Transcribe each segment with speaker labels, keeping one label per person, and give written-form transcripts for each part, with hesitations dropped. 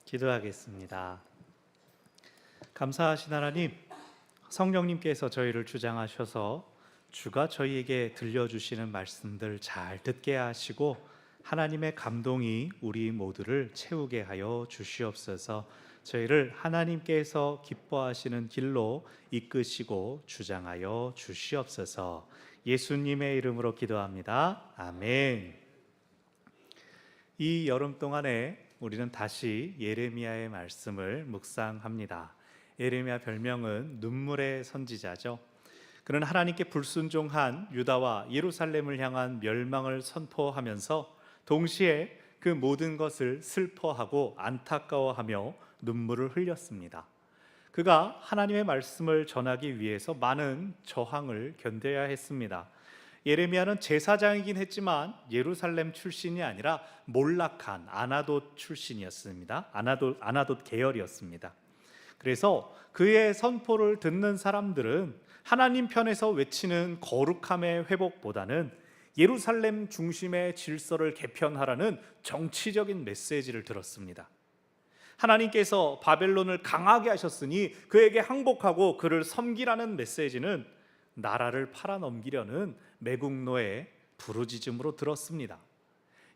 Speaker 1: 기도하겠습니다. 감사하신 하나님, 성령님께서 저희를 주장하셔서 주가 저희에게 들려주시는 말씀들 잘 듣게 하시고 하나님의 감동이 우리 모두를 채우게 하여 주시옵소서. 저희를 하나님께서 기뻐하시는 길로 이끄시고 주장하여 주시옵소서. 예수님의 이름으로 기도합니다. 아멘. 이 여름 동안에 우리는 다시 예레미야의 말씀을 묵상합니다. 예레미야 별명은 눈물의 선지자죠. 그는 하나님께 불순종한 유다와 예루살렘을 향한 멸망을 선포하면서 동시에 그 모든 것을 슬퍼하고 안타까워하며 눈물을 흘렸습니다. 그가 하나님의 말씀을 전하기 위해서 많은 저항을 견뎌야 했습니다. 예레미야는 제사장이긴 했지만 예루살렘 출신이 아니라 몰락한 아나돗 출신이었습니다. 아나돗 계열이었습니다. 그래서 그의 선포를 듣는 사람들은 하나님 편에서 외치는 거룩함의 회복보다는 예루살렘 중심의 질서를 개편하라는 정치적인 메시지를 들었습니다. 하나님께서 바벨론을 강하게 하셨으니 그에게 항복하고 그를 섬기라는 메시지는 나라를 팔아넘기려는 매국노의 부르짖음으로 들었습니다.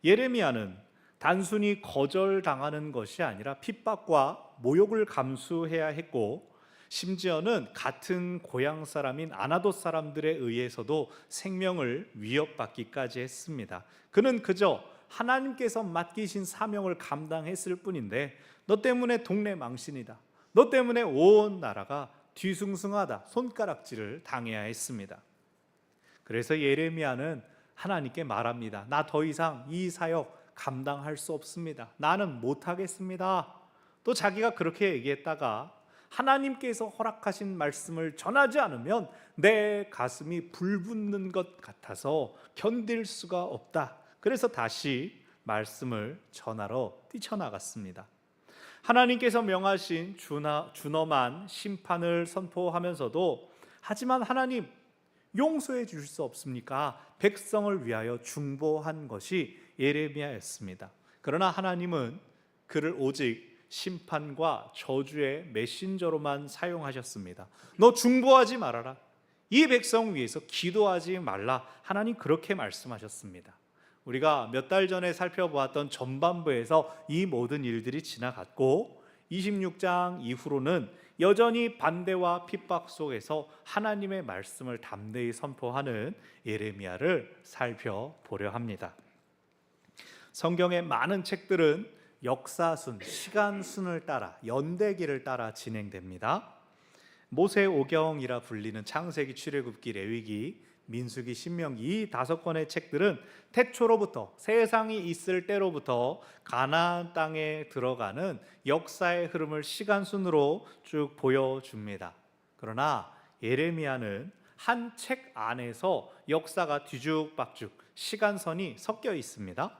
Speaker 1: 예레미야는 단순히 거절당하는 것이 아니라 핍박과 모욕을 감수해야 했고 심지어는 같은 고향 사람인 아나돗 사람들에 의해서도 생명을 위협받기까지 했습니다. 그는 그저 하나님께서 맡기신 사명을 감당했을 뿐인데 너 때문에 동네 망신이다, 너 때문에 온 나라가 뒤숭숭하다 손가락질을 당해야 했습니다. 그래서 예레미야는 하나님께 말합니다. 나 더 이상 이 사역 감당할 수 없습니다. 나는 못하겠습니다. 또 자기가 그렇게 얘기했다가 하나님께서 허락하신 말씀을 전하지 않으면 내 가슴이 불붙는 것 같아서 견딜 수가 없다. 그래서 다시 말씀을 전하러 뛰쳐나갔습니다. 하나님께서 명하신 준엄한 심판을 선포하면서도 하지만 하나님 용서해 주실 수 없습니까? 백성을 위하여 중보한 것이 예레미야였습니다. 그러나 하나님은 그를 오직 심판과 저주의 메신저로만 사용하셨습니다. 너 중보하지 말아라, 이 백성 위해서 기도하지 말라, 하나님 그렇게 말씀하셨습니다. 우리가 몇 달 전에 살펴보았던 전반부에서 이 모든 일들이 지나갔고 26장 이후로는 여전히 반대와 핍박 속에서 하나님의 말씀을 담대히 선포하는 예레미야를 살펴보려 합니다. 성경의 많은 책들은 역사순, 시간순을 따라 연대기를 따라 진행됩니다. 모세오경이라 불리는 창세기, 출애굽기, 레위기, 민수기, 신명기 이 5권의 책들은 태초로부터 세상이 있을 때로부터 가나안 땅에 들어가는 역사의 흐름을 시간순으로 쭉 보여줍니다. 그러나 예레미야는 한 책 안에서 역사가 뒤죽박죽 시간선이 섞여 있습니다.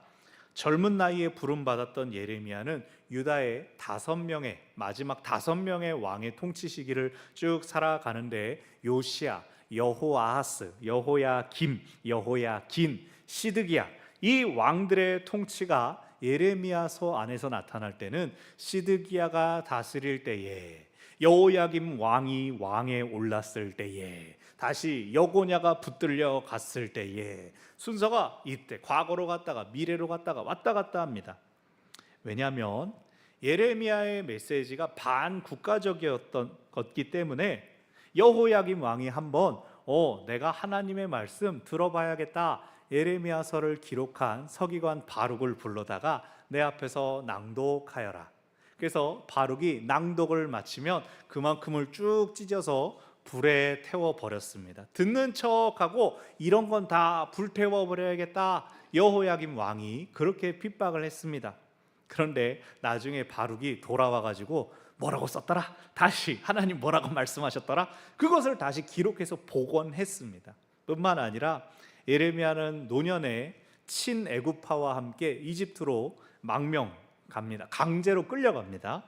Speaker 1: 젊은 나이에 부름받았던 예레미야는 유다의 마지막 5명의 왕의 통치 시기를 쭉 살아가는데 요시야, 여호아하스, 여호야김, 여호야긴, 시드기야 이 왕들의 통치가 예레미야서 안에서 나타날 때는 시드기야가 다스릴 때에, 여호야김 왕이 왕에 올랐을 때에, 다시 여고냐가 붙들려 갔을 때에, 순서가 이때 과거로 갔다가 미래로 갔다가 왔다 갔다 합니다. 왜냐하면 예레미야의 메시지가 반국가적이었던 것이기 때문에 여호야김 왕이 한번 내가 하나님의 말씀 들어봐야겠다, 예레미야서를 기록한 서기관 바룩을 불러다가 내 앞에서 낭독하여라. 그래서 바룩이 낭독을 마치면 그만큼을 쭉 찢어서 불에 태워버렸습니다. 듣는 척하고 이런 건 다 불태워버려야겠다, 여호야김 왕이 그렇게 핍박을 했습니다. 그런데 나중에 바룩이 돌아와가지고 뭐라고 썼더라? 다시 하나님 뭐라고 말씀하셨더라? 그것을 다시 기록해서 복원했습니다. 뿐만 아니라 예레미야는 노년에 친애굽파와 함께 이집트로 망명 갑니다. 강제로 끌려갑니다.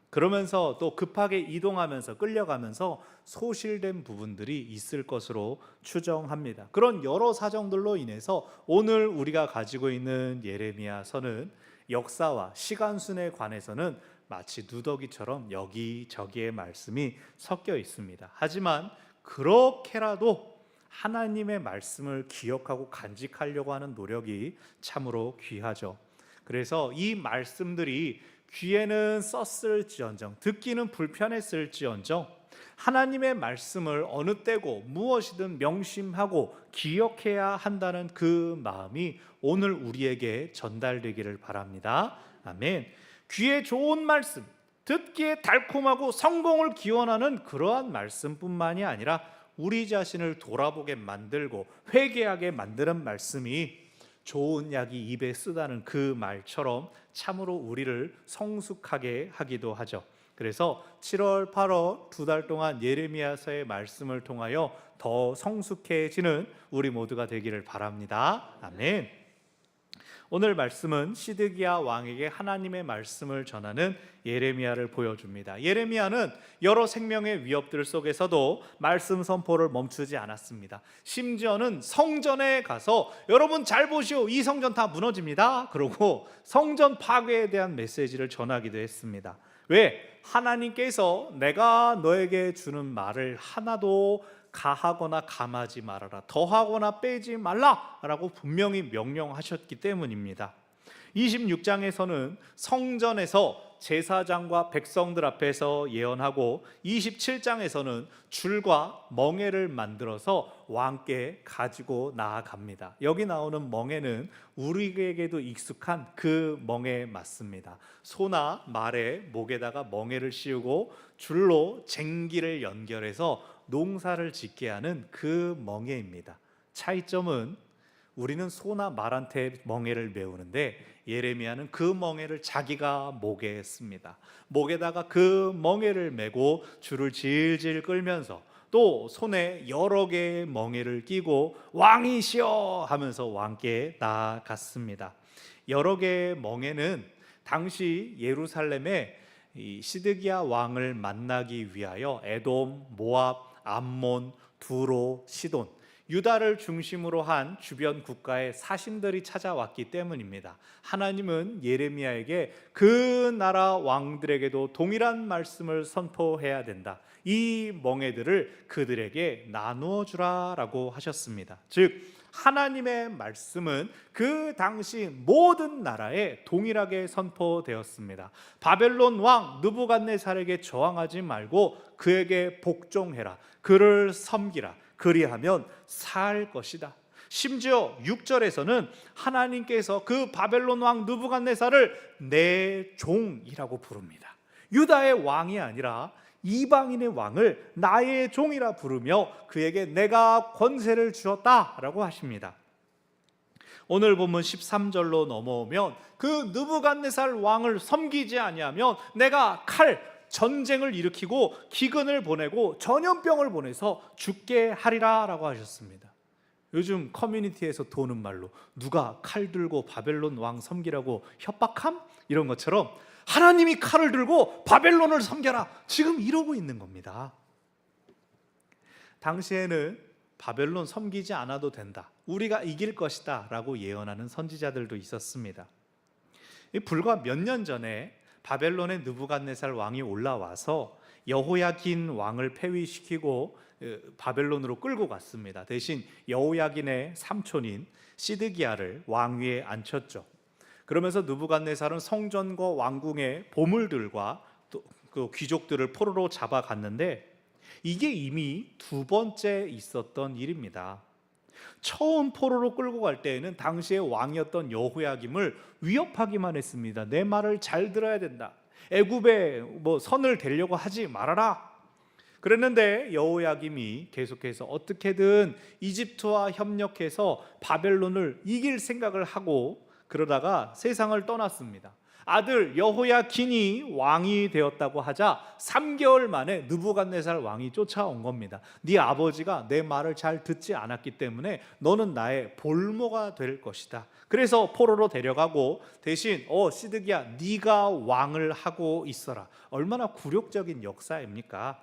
Speaker 1: 그러면서 또 급하게 이동하면서 끌려가면서 소실된 부분들이 있을 것으로 추정합니다. 그런 여러 사정들로 인해서 오늘 우리가 가지고 있는 예레미야서는 역사와 시간순에 관해서는 마치 누더기처럼 여기저기에 말씀이 섞여 있습니다. 하지만 그렇게라도 하나님의 말씀을 기억하고 간직하려고 하는 노력이 참으로 귀하죠. 그래서 이 말씀들이 귀에는 썼을지언정 듣기는 불편했을지언정 하나님의 말씀을 어느 때고 무엇이든 명심하고 기억해야 한다는 그 마음이 오늘 우리에게 전달되기를 바랍니다. 아멘. 귀에 좋은 말씀, 듣기에 달콤하고 성공을 기원하는 그러한 말씀뿐만이 아니라 우리 자신을 돌아보게 만들고 회개하게 만드는 말씀이 좋은 약이 입에 쓰다는 그 말처럼 참으로 우리를 성숙하게 하기도 하죠. 그래서 7월, 8월 2달 동안 예레미야서의 말씀을 통하여 더 성숙해지는 우리 모두가 되기를 바랍니다. 아멘. 오늘 말씀은 시드기야 왕에게 하나님의 말씀을 전하는 예레미야를 보여줍니다. 예레미야는 여러 생명의 위협들 속에서도 말씀 선포를 멈추지 않았습니다. 심지어는 성전에 가서 여러분 잘 보시오, 이 성전 다 무너집니다. 그러고 성전 파괴에 대한 메시지를 전하기도 했습니다. 왜? 하나님께서 내가 너에게 주는 말을 하나도 가하거나 감하지 말아라, 더하거나 빼지 말라라고 분명히 명령하셨기 때문입니다. 26장에서는 성전에서 제사장과 백성들 앞에서 예언하고 27장에서는 줄과 멍에를 만들어서 왕께 가지고 나아갑니다. 여기 나오는 멍에는 우리에게도 익숙한 그 멍에 맞습니다. 소나 말의 목에다가 멍에를 씌우고 줄로 쟁기를 연결해서 농사를 짓게 하는 그 멍에입니다. 차이점은 우리는 소나 말한테 멍에를 메우는데 예레미야는 그 멍에를 자기가 목에 씁니다. 목에다가 그 멍에를 메고 줄을 질질 끌면서 또 손에 여러 개의 멍에를 끼고 왕이시여 하면서 왕께 나아갔습니다. 여러 개의 멍에는 당시 예루살렘에 이 시드기야 왕을 만나기 위하여 에돔, 모압, 암몬, 두로, 시돈, 유다를 중심으로 한 주변 국가의 사신들이 찾아왔기 때문입니다. 하나님은 예레미야에게 그 나라 왕들에게도 동일한 말씀을 선포해야 된다. 이 멍에들을 그들에게 나누어 주라라고 하셨습니다. 즉 하나님의 말씀은 그 당시 모든 나라에 동일하게 선포되었습니다. 바벨론 왕 느부갓네살에게 저항하지 말고 그에게 복종해라, 그를 섬기라, 그리하면 살 것이다. 심지어 6절에서는 하나님께서 그 바벨론 왕 느부갓네살을 내 종이라고 부릅니다. 유다의 왕이 아니라 이방인의 왕을 나의 종이라 부르며 그에게 내가 권세를 주었다라고 하십니다. 오늘 본문 13절로 넘어오면 그 느부갓네살 왕을 섬기지 아니하면 내가 전쟁을 일으키고 기근을 보내고 전염병을 보내서 죽게 하리라 라고 하셨습니다. 요즘 커뮤니티에서 도는 말로 누가 칼 들고 바벨론 왕 섬기라고 협박함? 이런 것처럼 하나님이 칼을 들고 바벨론을 섬겨라, 지금 이러고 있는 겁니다. 당시에는 바벨론 섬기지 않아도 된다, 우리가 이길 것이다 라고 예언하는 선지자들도 있었습니다. 불과 몇 년 전에 바벨론의 느부갓네살 왕이 올라와서 여호야긴 왕을 폐위시키고 바벨론으로 끌고 갔습니다. 대신 여호야긴의 삼촌인 시드기야를 왕위에 앉혔죠. 그러면서 느부갓네살은 성전과 왕궁의 보물들과 또 그 귀족들을 포로로 잡아갔는데 이게 이미 두 번째 있었던 일입니다. 처음 포로로 끌고 갈 때에는 당시의 왕이었던 여호야김을 위협하기만 했습니다. 내 말을 잘 들어야 된다, 애굽에 선을 대려고 하지 말아라. 그랬는데 여호야김이 계속해서 어떻게든 이집트와 협력해서 바벨론을 이길 생각을 하고 그러다가 세상을 떠났습니다. 아들 여호야긴이 왕이 되었다고 하자 3개월 만에 느부갓네살 왕이 쫓아온 겁니다. 네 아버지가 내 말을 잘 듣지 않았기 때문에 너는 나의 볼모가 될 것이다. 그래서 포로로 데려가고 대신 시드기야 네가 왕을 하고 있어라. 얼마나 굴욕적인 역사입니까?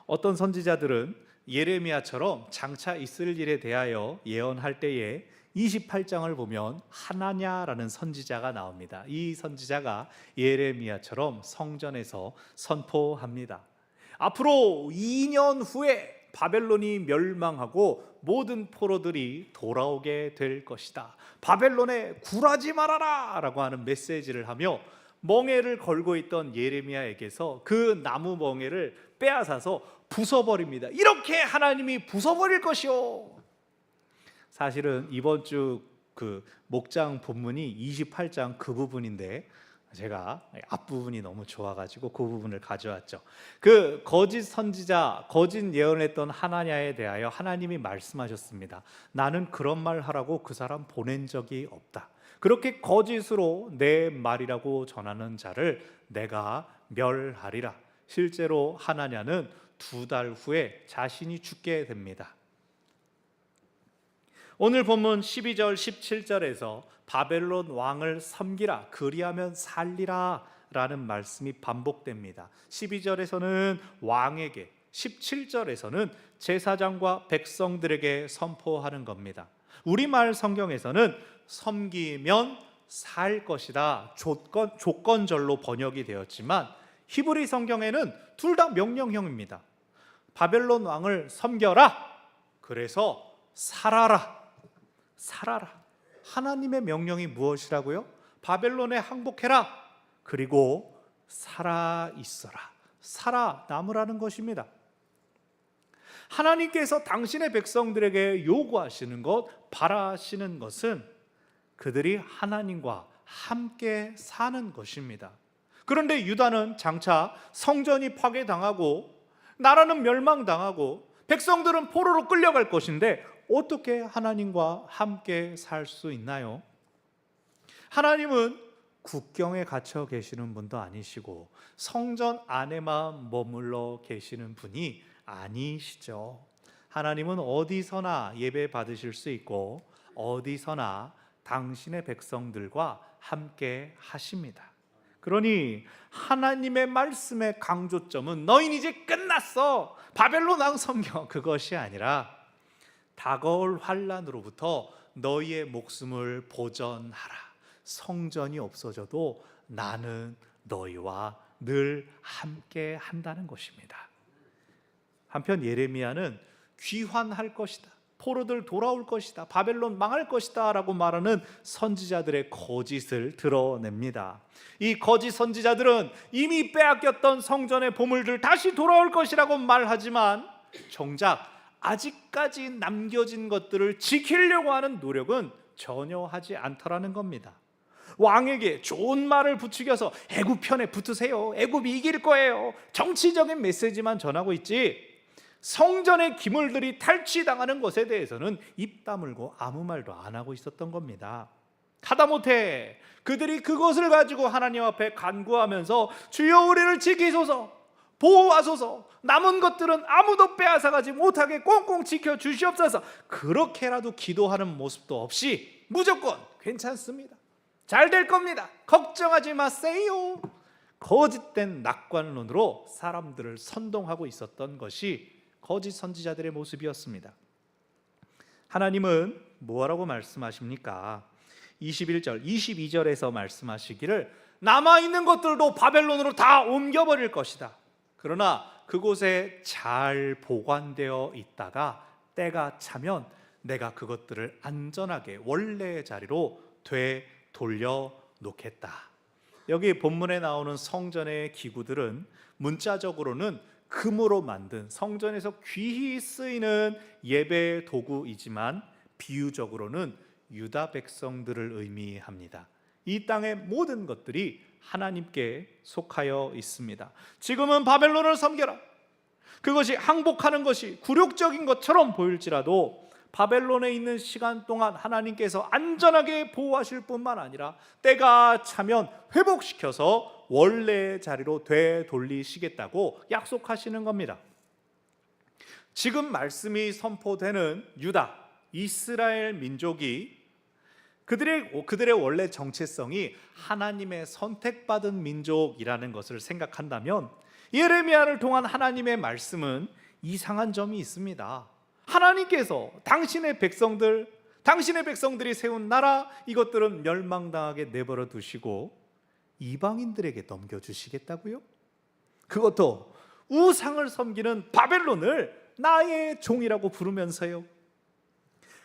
Speaker 1: 어떤 선지자들은 예레미야처럼 장차 있을 일에 대하여 예언할 때에 28장을 보면 하나냐라는 선지자가 나옵니다. 이 선지자가 예레미야처럼 성전에서 선포합니다. 앞으로 2년 후에 바벨론이 멸망하고 모든 포로들이 돌아오게 될 것이다. 바벨론에 굴하지 말아라 라고 하는 메시지를 하며 멍에를 걸고 있던 예레미야에게서 그 나무 멍에를 빼앗아서 부숴버립니다. 이렇게 하나님이 부숴버릴 것이요. 사실은 이번 주 그 목장 본문이 28장 그 부분인데 제가 앞부분이 너무 좋아가지고 그 부분을 가져왔죠. 그 거짓 선지자, 거짓 예언을 했던 하나냐에 대하여 하나님이 말씀하셨습니다. 나는 그런 말 하라고 그 사람 보낸 적이 없다. 그렇게 거짓으로 내 말이라고 전하는 자를 내가 멸하리라. 실제로 하나냐는 2달 후에 자신이 죽게 됩니다. 오늘 본문 12절 17절에서 바벨론 왕을 섬기라 그리하면 살리라 라는 말씀이 반복됩니다. 12절에서는 왕에게, 17절에서는 제사장과 백성들에게 선포하는 겁니다. 우리말 성경에서는 섬기면 살 것이다 조건절로 번역이 되었지만 히브리 성경에는 둘 다 명령형입니다. 바벨론 왕을 섬겨라, 그래서 살아라. 살아라. 하나님의 명령이 무엇이라고요? 바벨론에 항복해라. 그리고 살아 있어라. 살아남으라는 것입니다. 하나님께서 당신의 백성들에게 요구하시는 것, 바라시는 것은 그들이 하나님과 함께 사는 것입니다. 그런데 유다는 장차 성전이 파괴당하고 나라는 멸망당하고 백성들은 포로로 끌려갈 것인데 어떻게 하나님과 함께 살 수 있나요? 하나님은 국경에 갇혀 계시는 분도 아니시고 성전 안에만 머물러 계시는 분이 아니시죠. 하나님은 어디서나 예배 받으실 수 있고 어디서나 당신의 백성들과 함께 하십니다. 그러니 하나님의 말씀의 강조점은 너희는 이제 끝났어, 바벨론 왕 섬겨, 그것이 아니라 다가올 환난으로부터 너희의 목숨을 보전하라. 성전이 없어져도 나는 너희와 늘 함께 한다는 것입니다. 한편 예레미야는 귀환할 것이다, 포로들 돌아올 것이다, 바벨론 망할 것이다 라고 말하는 선지자들의 거짓을 드러냅니다. 이 거짓 선지자들은 이미 빼앗겼던 성전의 보물들 다시 돌아올 것이라고 말하지만 정작 아직까지 남겨진 것들을 지키려고 하는 노력은 전혀 하지 않더라는 겁니다. 왕에게 좋은 말을 부추겨서 애굽 편에 붙으세요, 애굽이 이길 거예요, 정치적인 메시지만 전하고 있지 성전의 기물들이 탈취당하는 것에 대해서는 입 다물고 아무 말도 안 하고 있었던 겁니다. 하다못해 그들이 그것을 가지고 하나님 앞에 간구하면서 주여 우리를 지키소서, 보호하소서, 남은 것들은 아무도 빼앗아가지 못하게 꽁꽁 지켜주시옵소서, 그렇게라도 기도하는 모습도 없이 무조건 괜찮습니다, 잘 될 겁니다, 걱정하지 마세요, 거짓된 낙관론으로 사람들을 선동하고 있었던 것이 거짓 선지자들의 모습이었습니다. 하나님은 뭐라고 말씀하십니까? 21절, 22절에서 말씀하시기를 남아있는 것들도 바벨론으로 다 옮겨버릴 것이다. 그러나 그곳에 잘 보관되어 있다가 때가 차면 내가 그것들을 안전하게 원래의 자리로 되돌려 놓겠다. 여기 본문에 나오는 성전의 기구들은 문자적으로는 금으로 만든 성전에서 귀히 쓰이는 예배 도구이지만 비유적으로는 유다 백성들을 의미합니다. 이 땅의 모든 것들이 하나님께 속하여 있습니다. 지금은 바벨론을 섬겨라, 그것이 항복하는 것이 굴욕적인 것처럼 보일지라도 바벨론에 있는 시간 동안 하나님께서 안전하게 보호하실 뿐만 아니라 때가 차면 회복시켜서 원래의 자리로 되돌리시겠다고 약속하시는 겁니다. 지금 말씀이 선포되는 유다, 이스라엘 민족이 그들의 원래 정체성이 하나님의 선택받은 민족이라는 것을 생각한다면 예레미야를 통한 하나님의 말씀은 이상한 점이 있습니다. 하나님께서 당신의 백성들, 당신의 백성들이 세운 나라 이것들은 멸망당하게 내버려 두시고 이방인들에게 넘겨주시겠다고요? 그것도 우상을 섬기는 바벨론을 나의 종이라고 부르면서요.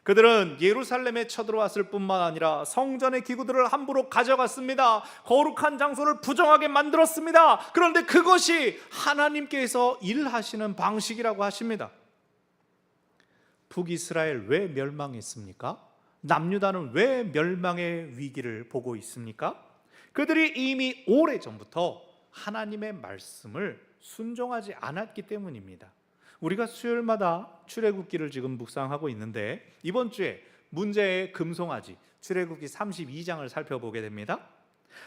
Speaker 1: 그들은 예루살렘에 쳐들어왔을 뿐만 아니라 성전의 기구들을 함부로 가져갔습니다. 거룩한 장소를 부정하게 만들었습니다. 그런데 그것이 하나님께서 일하시는 방식이라고 하십니다. 북이스라엘 왜 멸망했습니까? 남유다는 왜 멸망의 위기를 보고 있습니까? 그들이 이미 오래전부터 하나님의 말씀을 순종하지 않았기 때문입니다. 우리가 수요일마다 출애굽기를 지금 묵상하고 있는데 이번 주에 문제의 금송아지 출애굽기 32장을 살펴보게 됩니다.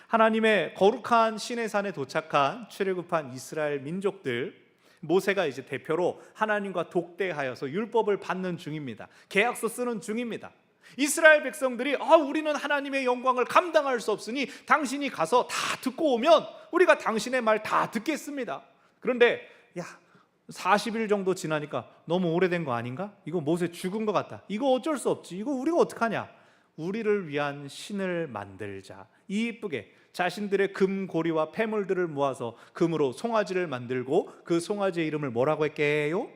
Speaker 1: 하나님의 거룩한 시내산에 도착한 출애굽한 이스라엘 민족들, 모세가 이제 대표로 하나님과 독대하여서 율법을 받는 중입니다. 계약서 쓰는 중입니다. 이스라엘 백성들이 우리는 하나님의 영광을 감당할 수 없으니 당신이 가서 다 듣고 오면 우리가 당신의 말 다 듣겠습니다. 그런데 40일 정도 지나니까 너무 오래된 거 아닌가? 이거 모세 죽은 것 같다. 이거 어쩔 수 없지. 이거 우리가 어떡하냐? 우리를 위한 신을 만들자. 이쁘게 자신들의 금고리와 폐물들을 모아서 금으로 송아지를 만들고 그 송아지의 이름을 뭐라고 했게요?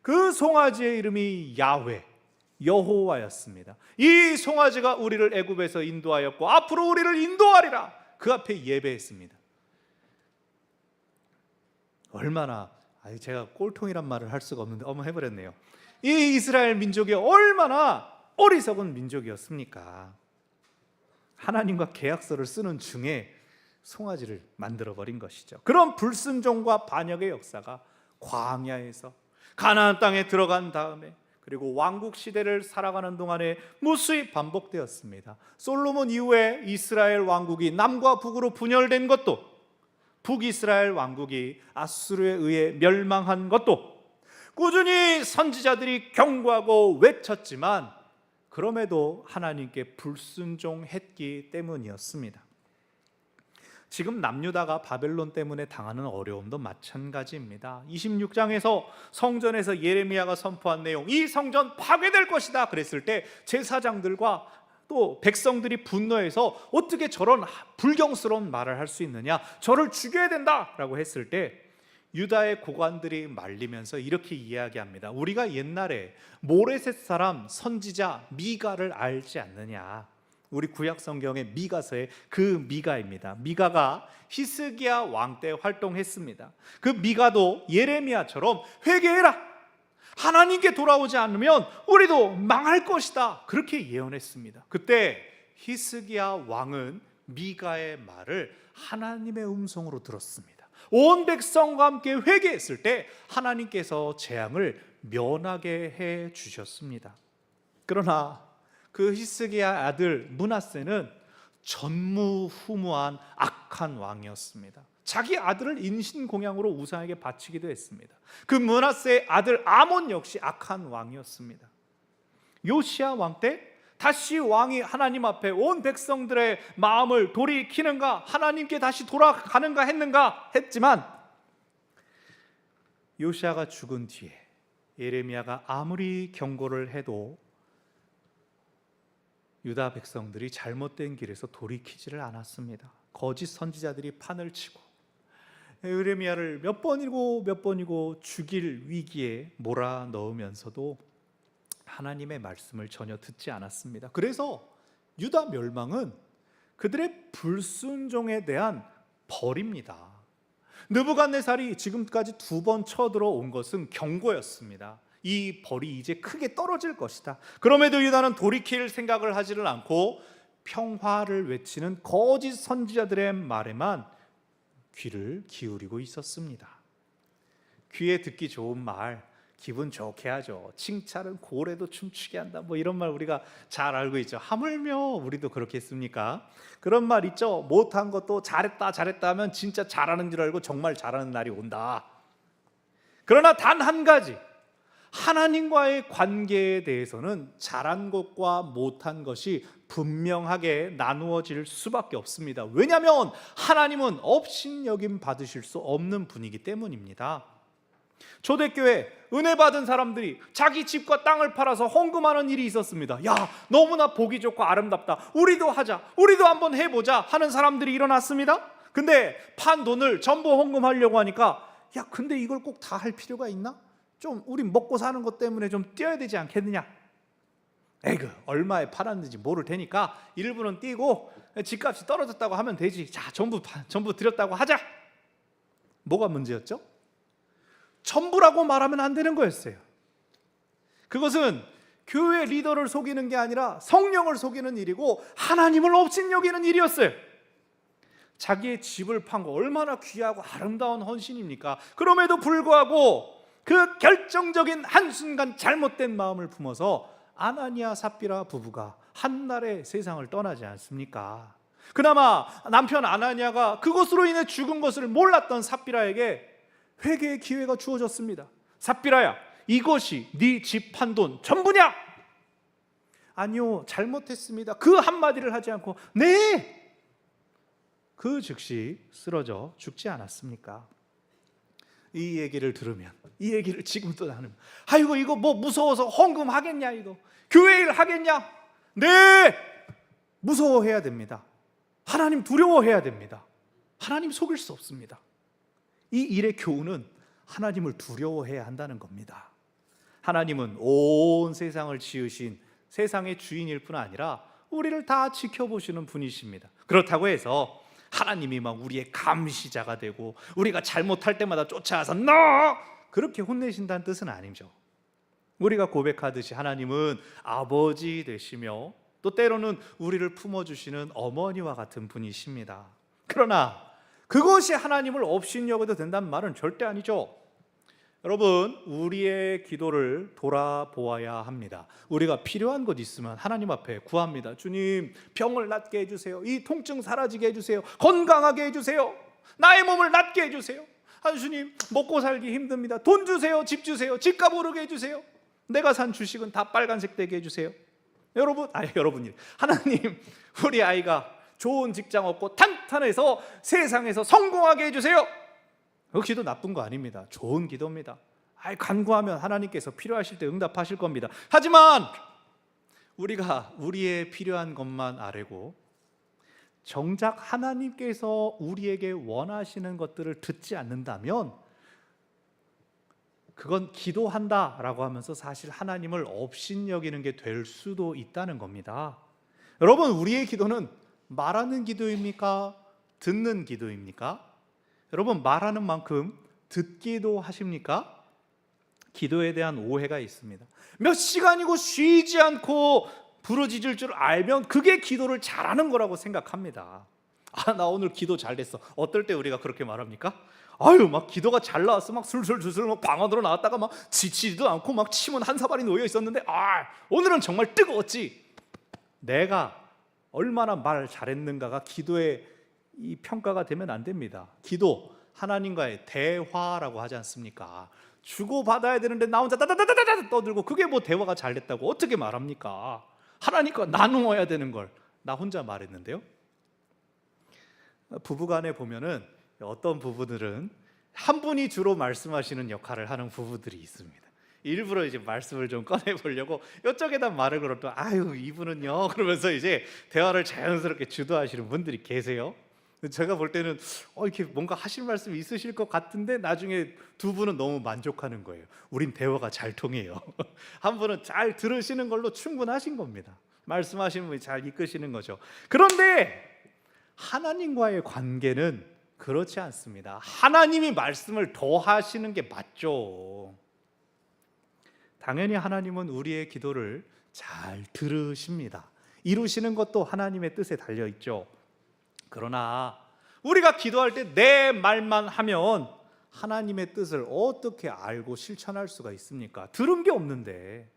Speaker 1: 그 송아지의 이름이 야훼, 여호와였습니다. 이 송아지가 우리를 애굽에서 인도하였고 앞으로 우리를 인도하리라. 그 앞에 예배했습니다. 얼마나 제가 꼴통이란 말을 할 수가 없는데 해버렸네요. 이 이스라엘 민족이 얼마나 어리석은 민족이었습니까? 하나님과 계약서를 쓰는 중에 송아지를 만들어버린 것이죠. 그런 불순종과 반역의 역사가 광야에서 가나안 땅에 들어간 다음에 그리고 왕국 시대를 살아가는 동안에 무수히 반복되었습니다. 솔로몬 이후에 이스라엘 왕국이 남과 북으로 분열된 것도, 북이스라엘 왕국이 아수르에 의해 멸망한 것도 꾸준히 선지자들이 경고하고 외쳤지만 그럼에도 하나님께 불순종했기 때문이었습니다. 지금 남유다가 바벨론 때문에 당하는 어려움도 마찬가지입니다. 26장에서 성전에서 예레미야가 선포한 내용, 이 성전 파괴될 것이다 그랬을 때 제사장들과 또 백성들이 분노해서 어떻게 저런 불경스러운 말을 할 수 있느냐, 저를 죽여야 된다라고 했을 때 유다의 고관들이 말리면서 이렇게 이야기합니다. 우리가 옛날에 모레셋 사람 선지자 미가를 알지 않느냐. 우리 구약 성경의 미가서의 그 미가입니다. 미가가 히스기야 왕 때 활동했습니다. 그 미가도 예레미야처럼 회개해라, 하나님께 돌아오지 않으면 우리도 망할 것이다, 그렇게 예언했습니다. 그때 히스기야 왕은 미가의 말을 하나님의 음성으로 들었습니다. 온 백성과 함께 회개했을 때 하나님께서 재앙을 면하게 해 주셨습니다. 그러나 그 히스기야 아들 므낫세는 전무후무한 악한 왕이었습니다. 자기 아들을 인신공양으로 우상에게 바치기도 했습니다. 그 므낫세의 아들 아몬 역시 악한 왕이었습니다. 요시야 왕 때 다시 왕이 하나님 앞에 온 백성들의 마음을 돌이키는가, 하나님께 다시 돌아가는가 했지만 요시야가 죽은 뒤에 예레미야가 아무리 경고를 해도 유다 백성들이 잘못된 길에서 돌이키지를 않았습니다. 거짓 선지자들이 판을 치고 예레미야를 몇 번이고 죽일 위기에 몰아넣으면서도 하나님의 말씀을 전혀 듣지 않았습니다. 그래서 유다 멸망은 그들의 불순종에 대한 벌입니다. 느부갓네살이 지금까지 2번 쳐들어온 것은 경고였습니다. 이 벌이 이제 크게 떨어질 것이다. 그럼에도 유다는 돌이킬 생각을 하지를 않고 평화를 외치는 거짓 선지자들의 말에만 귀를 기울이고 있었습니다. 귀에 듣기 좋은 말, 기분 좋게 하죠. 칭찬은 고래도 춤추게 한다, 이런 말 우리가 잘 알고 있죠. 하물며 우리도 그렇게 했습니까? 그런 말 있죠. 못한 것도 잘했다 하면 진짜 잘하는 줄 알고 정말 잘하는 날이 온다. 그러나 단 한 가지, 하나님과의 관계에 대해서는 잘한 것과 못한 것이 분명하게 나누어질 수밖에 없습니다. 왜냐하면 하나님은 업신여김 받으실 수 없는 분이기 때문입니다. 초대교회 은혜 받은 사람들이 자기 집과 땅을 팔아서 헌금하는 일이 있었습니다. 야, 너무나 보기 좋고 아름답다. 우리도 하자. 우리도 한번 해보자 하는 사람들이 일어났습니다. 근데 판 돈을 전부 헌금하려고 하니까 야, 근데 이걸 꼭 다 할 필요가 있나? 좀 우리 먹고 사는 것 때문에 좀 띄어야 되지 않겠느냐? 에이그, 얼마에 팔았는지 모를 테니까 일부는 띄고 집값이 떨어졌다고 하면 되지. 자, 전부 드렸다고 하자. 뭐가 문제였죠? 전부라고 말하면 안 되는 거였어요. 그것은 교회 리더를 속이는 게 아니라 성령을 속이는 일이고 하나님을 업신여기는 일이었어요. 자기의 집을 판 거 얼마나 귀하고 아름다운 헌신입니까? 그럼에도 불구하고 그 결정적인 한순간 잘못된 마음을 품어서 아나니아 삽비라 부부가 한날에 세상을 떠나지 않습니까? 그나마 남편 아나니아가 그것으로 인해 죽은 것을 몰랐던 삽비라에게 회개의 기회가 주어졌습니다. 삽비라야, 이것이 네 집 판 돈 전부냐? 아니요, 잘못했습니다. 그 한마디를 하지 않고 네! 그 즉시 쓰러져 죽지 않았습니까? 이 얘기를 들으면, 이 얘기를 지금도 나는 아이고 이거 뭐 무서워서 헌금하겠냐, 이거 교회 일 하겠냐? 네! 무서워해야 됩니다. 하나님 두려워해야 됩니다. 하나님 속일 수 없습니다. 이 일의 교훈은 하나님을 두려워해야 한다는 겁니다. 하나님은 온 세상을 지으신 세상의 주인일 뿐 아니라 우리를 다 지켜보시는 분이십니다. 그렇다고 해서 하나님이 막 우리의 감시자가 되고 우리가 잘못할 때마다 쫓아와서 너! 그렇게 혼내신다는 뜻은 아니죠. 우리가 고백하듯이 하나님은 아버지 되시며 또 때로는 우리를 품어주시는 어머니와 같은 분이십니다. 그러나 그것이 하나님을 업신여겨도 된다는 말은 절대 아니죠. 여러분, 우리의 기도를 돌아보아야 합니다. 우리가 필요한 것 있으면 하나님 앞에 구합니다. 주님, 병을 낫게 해주세요. 이 통증 사라지게 해주세요. 건강하게 해주세요. 나의 몸을 낫게 해주세요. 주님, 먹고 살기 힘듭니다. 돈 주세요. 집 주세요. 집값 오르게 해주세요. 내가 산 주식은 다 빨간색 되게 해주세요. 여러분이 하나님, 우리 아이가 좋은 직장 얻고 탄탄해서 세상에서 성공하게 해주세요. 그 기도 나쁜 거 아닙니다. 좋은 기도입니다. 간구하면 하나님께서 필요하실 때 응답하실 겁니다. 하지만 우리가 우리의 필요한 것만 아뢰고 정작 하나님께서 우리에게 원하시는 것들을 듣지 않는다면 그건 기도한다라고 하면서 사실 하나님을 업신여기는 게 될 수도 있다는 겁니다. 여러분, 우리의 기도는 말하는 기도입니까? 듣는 기도입니까? 여러분, 말하는 만큼 듣기도 하십니까? 기도에 대한 오해가 있습니다. 몇 시간이고 쉬지 않고 부르짖을 줄 알면 그게 기도를 잘하는 거라고 생각합니다. 나 오늘 기도 잘 됐어. 어떨 때 우리가 그렇게 말합니까? 막 기도가 잘 나왔어. 막 술술술술 막 방 안으로 나왔다가 막 지치지도 않고 막 침은 한 사발이 놓여 있었는데 오늘은 정말 뜨거웠지. 내가 얼마나 말 잘했는가가 기도의 이 평가가 되면 안 됩니다. 기도, 하나님과의 대화라고 하지 않습니까? 주고받아야 되는데 나 혼자 따다다다다 떠들고 그게 뭐 대화가 잘 됐다고 어떻게 말합니까? 하나님과 나누어야 되는 걸 나 혼자 말했는데요. 부부간에 보면은 어떤 부부들은 한 분이 주로 말씀하시는 역할을 하는 부부들이 있습니다. 일부러 이제 말씀을 좀 꺼내 보려고 이쪽에다 말을 걸어도 이분은요 그러면서 이제 대화를 자연스럽게 주도하시는 분들이 계세요. 제가 볼 때는 이렇게 뭔가 하실 말씀이 있으실 것 같은데 나중에 두 분은 너무 만족하는 거예요. 우린 대화가 잘 통해요. 한 분은 잘 들으시는 걸로 충분하신 겁니다. 말씀하시는 분이 잘 이끄시는 거죠. 그런데 하나님과의 관계는 그렇지 않습니다. 하나님이 말씀을 더 하시는 게 맞죠. 당연히 하나님은 우리의 기도를 잘 들으십니다. 이루시는 것도 하나님의 뜻에 달려 있죠. 그러나 우리가 기도할 때 내 말만 하면 하나님의 뜻을 어떻게 알고 실천할 수가 있습니까? 들은 게 없는데.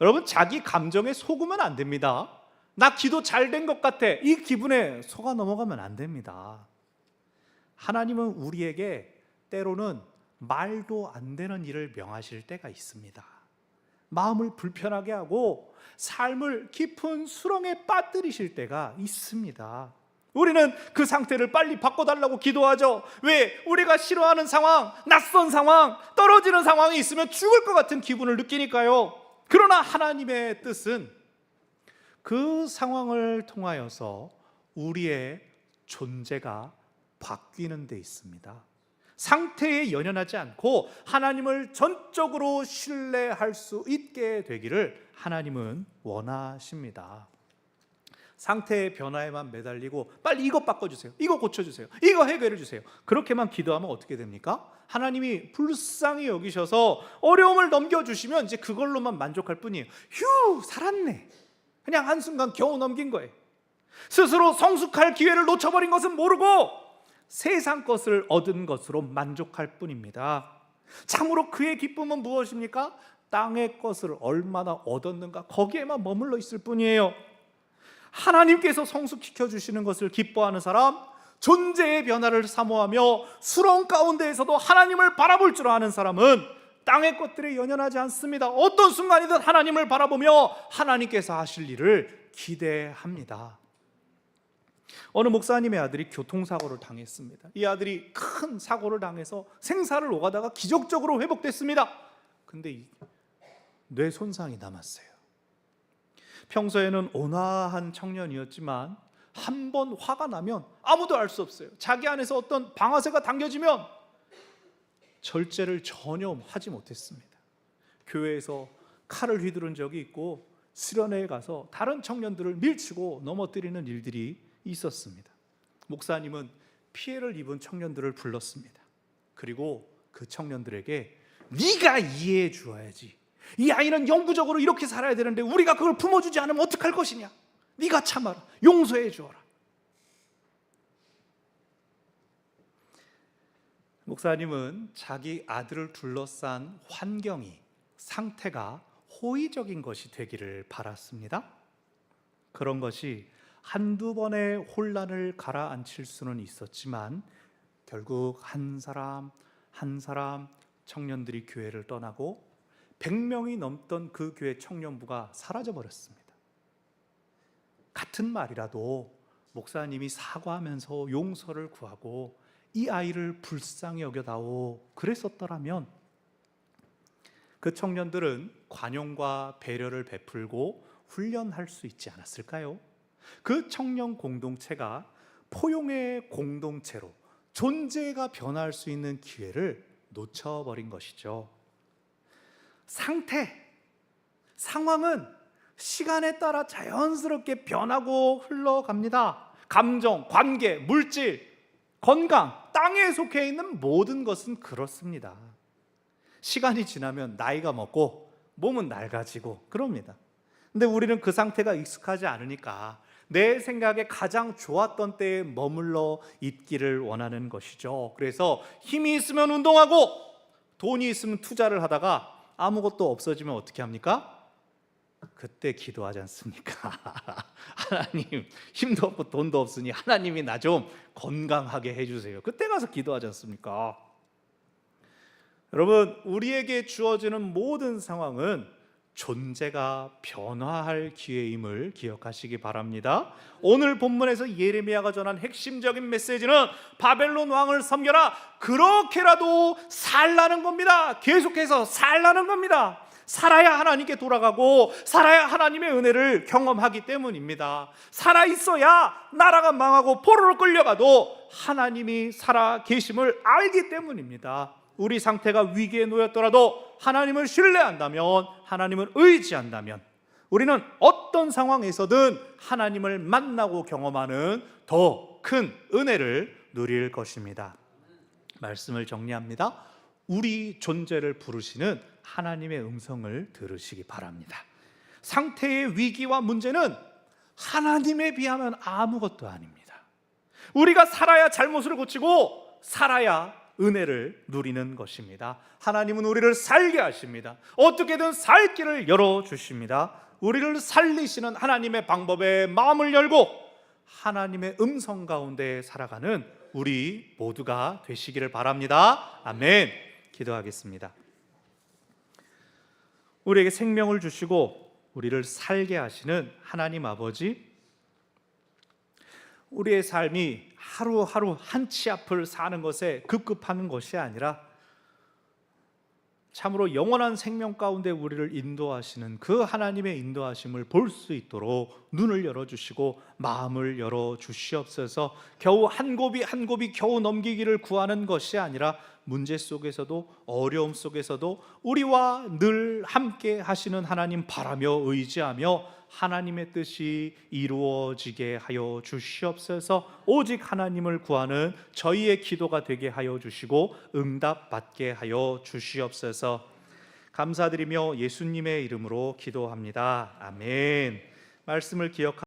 Speaker 1: 여러분, 자기 감정에 속으면 안 됩니다. 나 기도 잘 된 것 같아. 이 기분에 속아 넘어가면 안 됩니다. 하나님은 우리에게 때로는 말도 안 되는 일을 명하실 때가 있습니다. 마음을 불편하게 하고 삶을 깊은 수렁에 빠뜨리실 때가 있습니다. 우리는 그 상태를 빨리 바꿔달라고 기도하죠. 왜? 우리가 싫어하는 상황, 낯선 상황, 떨어지는 상황이 있으면 죽을 것 같은 기분을 느끼니까요. 그러나 하나님의 뜻은 그 상황을 통하여서 우리의 존재가 바뀌는 데 있습니다. 상태에 연연하지 않고 하나님을 전적으로 신뢰할 수 있게 되기를 하나님은 원하십니다. 상태의 변화에만 매달리고 빨리 이것 바꿔주세요, 이거 고쳐주세요, 이거 해결해 주세요, 그렇게만 기도하면 어떻게 됩니까? 하나님이 불쌍히 여기셔서 어려움을 넘겨주시면 이제 그걸로만 만족할 뿐이에요. 휴, 살았네. 그냥 한순간 겨우 넘긴 거예요. 스스로 성숙할 기회를 놓쳐버린 것은 모르고 세상 것을 얻은 것으로 만족할 뿐입니다. 참으로 그의 기쁨은 무엇입니까? 땅의 것을 얼마나 얻었는가, 거기에만 머물러 있을 뿐이에요. 하나님께서 성숙시켜 주시는 것을 기뻐하는 사람, 존재의 변화를 사모하며 수렁 가운데에서도 하나님을 바라볼 줄 아는 사람은 땅의 것들에 연연하지 않습니다. 어떤 순간이든 하나님을 바라보며 하나님께서 하실 일을 기대합니다. 어느 목사님의 아들이 교통사고를 당했습니다. 이 아들이 큰 사고를 당해서 생사를 오가다가 기적적으로 회복됐습니다. 근데 뇌 손상이 남았어요. 평소에는 온화한 청년이었지만 한 번 화가 나면 아무도 알 수 없어요. 자기 안에서 어떤 방아쇠가 당겨지면 절제를 전혀 하지 못했습니다. 교회에서 칼을 휘두른 적이 있고 수련회에 가서 다른 청년들을 밀치고 넘어뜨리는 일들이 있었습니다. 목사님은 피해를 입은 청년들을 불렀습니다. 그리고 그 청년들에게 네가 이해해 주어야지, 이 아이는 영구적으로 이렇게 살아야 되는데 우리가 그걸 품어주지 않으면 어떡할 것이냐, 네가 참아라, 용서해 주어라. 목사님은 자기 아들을 둘러싼 환경이, 상태가 호의적인 것이 되기를 바랐습니다. 그런 것이 한두 번의 혼란을 가라앉힐 수는 있었지만 결국 한 사람 한 사람 청년들이 교회를 떠나고 100명이 넘던 그 교회 청년부가 사라져 버렸습니다. 같은 말이라도 목사님이 사과하면서 용서를 구하고 이 아이를 불쌍히 여겨다오 그랬었더라면 그 청년들은 관용과 배려를 베풀고 훈련할 수 있지 않았을까요? 그 청년 공동체가 포용의 공동체로 존재가 변화할 수 있는 기회를 놓쳐버린 것이죠. 상황은 시간에 따라 자연스럽게 변하고 흘러갑니다. 감정, 관계, 물질, 건강, 땅에 속해 있는 모든 것은 그렇습니다. 시간이 지나면 나이가 먹고 몸은 낡아지고 그럽니다. 근데 우리는 그 상태가 익숙하지 않으니까 내 생각에 가장 좋았던 때에 머물러 있기를 원하는 것이죠. 그래서 힘이 있으면 운동하고 돈이 있으면 투자를 하다가 아무것도 없어지면 어떻게 합니까? 그때 기도하지 않습니까? 하나님, 힘도 없고 돈도 없으니 하나님이 나 좀 건강하게 해주세요. 그때 가서 기도하지 않습니까? 여러분, 우리에게 주어지는 모든 상황은 존재가 변화할 기회임을 기억하시기 바랍니다. 오늘 본문에서 예레미야가 전한 핵심적인 메시지는 바벨론 왕을 섬겨라, 그렇게라도 살라는 겁니다. 계속해서 살라는 겁니다. 살아야 하나님께 돌아가고 살아야 하나님의 은혜를 경험하기 때문입니다. 살아있어야 나라가 망하고 포로로 끌려가도 하나님이 살아 계심을 알기 때문입니다. 우리 상태가 위기에 놓였더라도 하나님을 신뢰한다면, 하나님을 의지한다면 우리는 어떤 상황에서든 하나님을 만나고 경험하는 더 큰 은혜를 누릴 것입니다. 말씀을 정리합니다. 우리 존재를 부르시는 하나님의 음성을 들으시기 바랍니다. 상태의 위기와 문제는 하나님에 비하면 아무것도 아닙니다. 우리가 살아야 잘못을 고치고 살아야 은혜를 누리는 것입니다. 하나님은 우리를 살게 하십니다. 어떻게든 살 길을 열어주십니다. 우리를 살리시는 하나님의 방법에 마음을 열고 하나님의 음성 가운데 살아가는 우리 모두가 되시기를 바랍니다. 아멘. 기도하겠습니다. 우리에게 생명을 주시고 우리를 살게 하시는 하나님 아버지, 우리의 삶이 하루하루 한 치 앞을 사는 것에 급급하는 것이 아니라 참으로 영원한 생명 가운데 우리를 인도하시는 그 하나님의 인도하심을 볼 수 있도록 눈을 열어주시고 마음을 열어주시옵소서. 겨우 한 고비 한 고비 겨우 넘기기를 구하는 것이 아니라 문제 속에서도 어려움 속에서도 우리와 늘 함께 하시는 하나님 바라며 의지하며 하나님의 뜻이 이루어지게 하여 주시옵소서. 오직 하나님을 구하는 저희의 기도가 되게 하여 주시고 응답받게 하여 주시옵소서. 감사드리며 예수님의 이름으로 기도합니다. 아멘. 말씀을 기억하